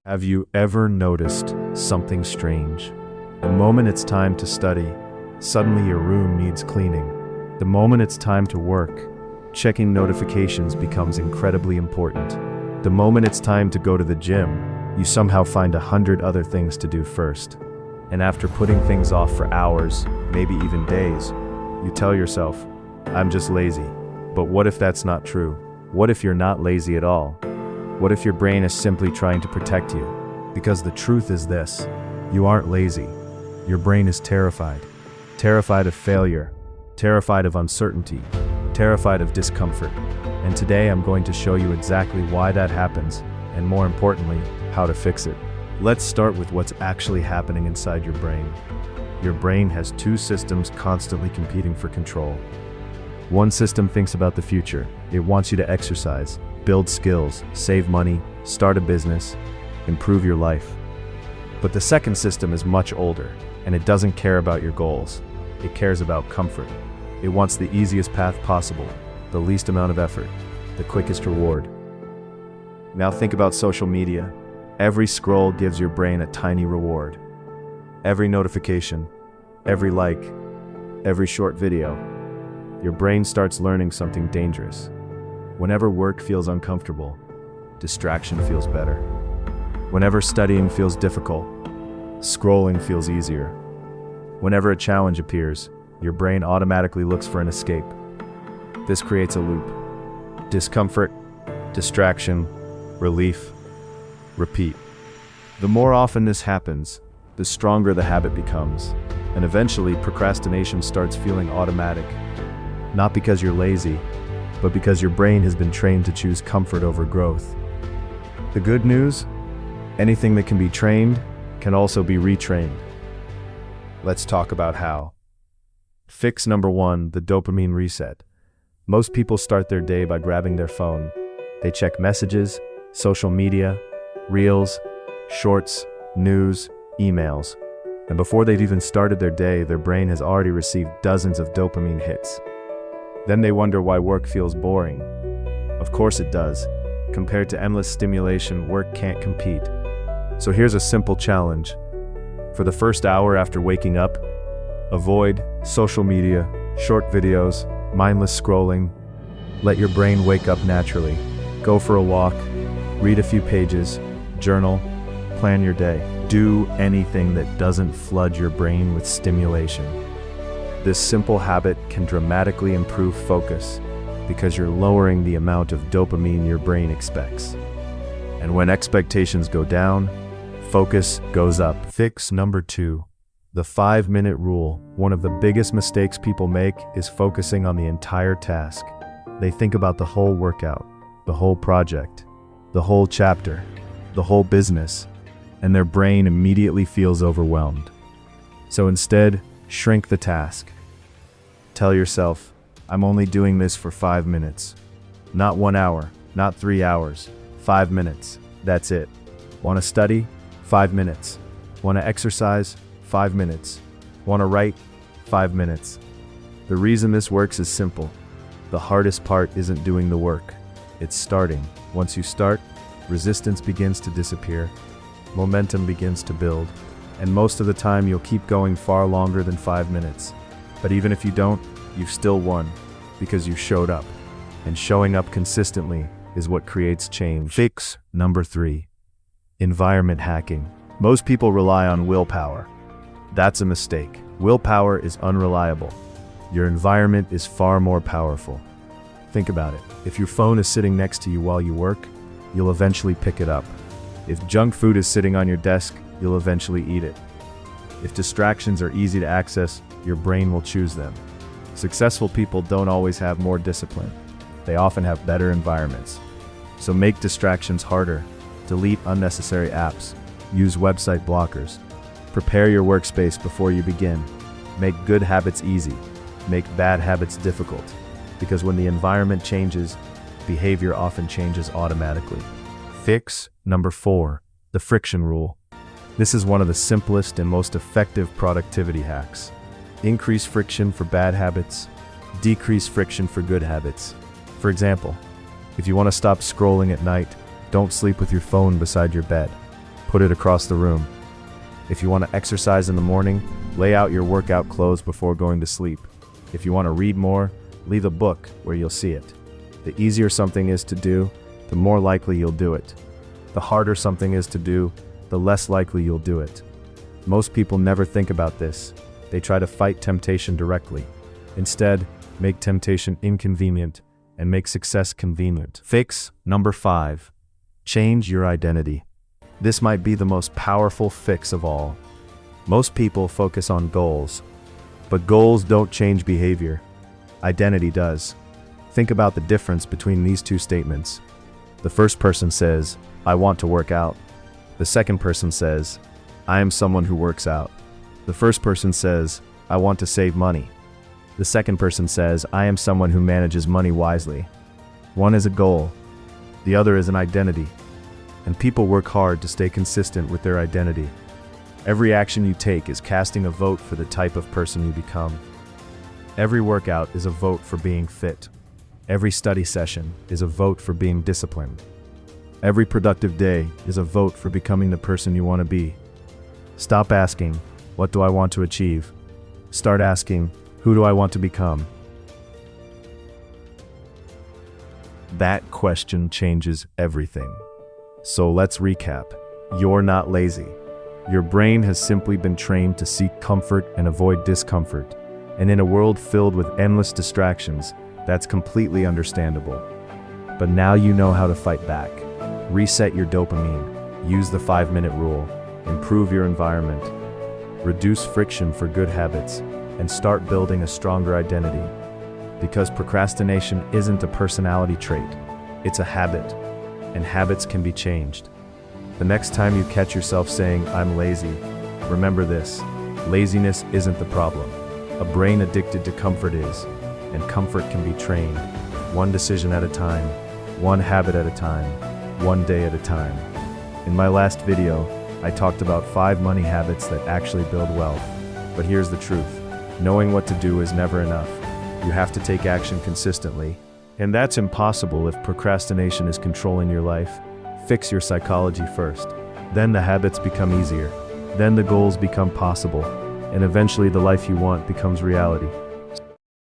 Have you ever noticed something strange? The moment it's time to study, suddenly your room needs cleaning. The moment it's time to work, checking notifications becomes incredibly important. The moment it's time to go to the gym, you somehow find 100 other things to do first. And after putting things off for hours, maybe even days, you tell yourself, I'm just lazy. But what if that's not true? What if you're not lazy at all? What if your brain is simply trying to protect you? Because the truth is this, you aren't lazy. Your brain is terrified. Terrified of failure, terrified of uncertainty, terrified of discomfort. And today I'm going to show you exactly why that happens, and more importantly, how to fix it. Let's start with what's actually happening inside your brain. Your brain has two systems constantly competing for control. One system thinks about the future. It wants you to exercise, build skills, save money, start a business, improve your life. But the second system is much older, and it doesn't care about your goals. It cares about comfort. It wants the easiest path possible, the least amount of effort, the quickest reward. Now think about social media. Every scroll gives your brain a tiny reward. Every notification, every like, every short video, your brain starts learning something dangerous. Whenever work feels uncomfortable, distraction feels better. Whenever studying feels difficult, scrolling feels easier. Whenever a challenge appears, your brain automatically looks for an escape. This creates a loop. Discomfort, distraction, relief, repeat. The more often this happens, the stronger the habit becomes, and eventually procrastination starts feeling automatic. Not because you're lazy, but because your brain has been trained to choose comfort over growth. The good news? Anything that can be trained can also be retrained. Let's talk about how. Fix number 1, the dopamine reset. Most people start their day by grabbing their phone. They check messages, social media, reels, shorts, news, emails. And before they've even started their day, their brain has already received dozens of dopamine hits. Then they wonder why work feels boring. Of course it does. Compared to endless stimulation, work can't compete. So here's a simple challenge. For the first hour after waking up, avoid social media, short videos, mindless scrolling. Let your brain wake up naturally. Go for a walk, read a few pages, journal, plan your day. Do anything that doesn't flood your brain with stimulation. This simple habit can dramatically improve focus because you're lowering the amount of dopamine your brain expects. And when expectations go down, focus goes up. Fix number 2, the 5-minute rule. One of the biggest mistakes people make is focusing on the entire task. They think about the whole workout, the whole project, the whole chapter, the whole business, and their brain immediately feels overwhelmed. So instead, shrink the task. Tell yourself, I'm only doing this for 5 minutes. Not 1 hour, not 3 hours, 5 minutes. That's it. Want to study? 5 minutes. Want to exercise? 5 minutes. Want to write? 5 minutes. The reason this works is simple. The hardest part isn't doing the work. It's starting. Once you start, resistance begins to disappear. Momentum begins to build. And most of the time you'll keep going far longer than 5 minutes. But even if you don't, you've still won, because you showed up. And showing up consistently is what creates change. Fix number 3, environment hacking. Most people rely on willpower. That's a mistake. Willpower is unreliable. Your environment is far more powerful. Think about it. If your phone is sitting next to you while you work, you'll eventually pick it up. If junk food is sitting on your desk, you'll eventually eat it. If distractions are easy to access, your brain will choose them. Successful people don't always have more discipline. They often have better environments. So make distractions harder. Delete unnecessary apps. Use website blockers. Prepare your workspace before you begin. Make good habits easy. Make bad habits difficult. Because when the environment changes, behavior often changes automatically. Fix number 4, the friction rule. This is one of the simplest and most effective productivity hacks. Increase friction for bad habits, decrease friction for good habits. For example, if you want to stop scrolling at night, don't sleep with your phone beside your bed. put it across the room. If you want to exercise in the morning, lay out your workout clothes before going to sleep. If you want to read more, leave a book where you'll see it. The easier something is to do, the more likely you'll do it. The harder something is to do, the less likely you'll do it. Most people never think about this. They try to fight temptation directly. Instead, make temptation inconvenient and make success convenient. Fix number 5. Change your identity. This might be the most powerful fix of all. Most people focus on goals, but goals don't change behavior. Identity does. Think about the difference between these two statements. The first person says, I want to work out. The second person says, I am someone who works out. The first person says, I want to save money. The second person says, I am someone who manages money wisely. One is a goal, the other is an identity. And people work hard to stay consistent with their identity. Every action you take is casting a vote for the type of person you become. Every workout is a vote for being fit. Every study session is a vote for being disciplined. Every productive day is a vote for becoming the person you want to be. Stop asking, what do I want to achieve? Start asking, who do I want to become? That question changes everything. So let's recap. You're not lazy. Your brain has simply been trained to seek comfort and avoid discomfort. And in a world filled with endless distractions, that's completely understandable. But now you know how to fight back. Reset your dopamine. Use the 5-minute rule. Improve your environment. Reduce friction for good habits. And start building a stronger identity. Because procrastination isn't a personality trait. It's a habit. And habits can be changed. The next time you catch yourself saying, I'm lazy, remember this. Laziness isn't the problem. A brain addicted to comfort is. And comfort can be trained. One decision at a time. One habit at a time. One day at a time. In my last video, I talked about 5 money habits that actually build wealth. But here's the truth. Knowing what to do is never enough. You have to take action consistently. And that's impossible if procrastination is controlling your life. Fix your psychology first. Then the habits become easier. Then the goals become possible. And eventually the life you want becomes reality.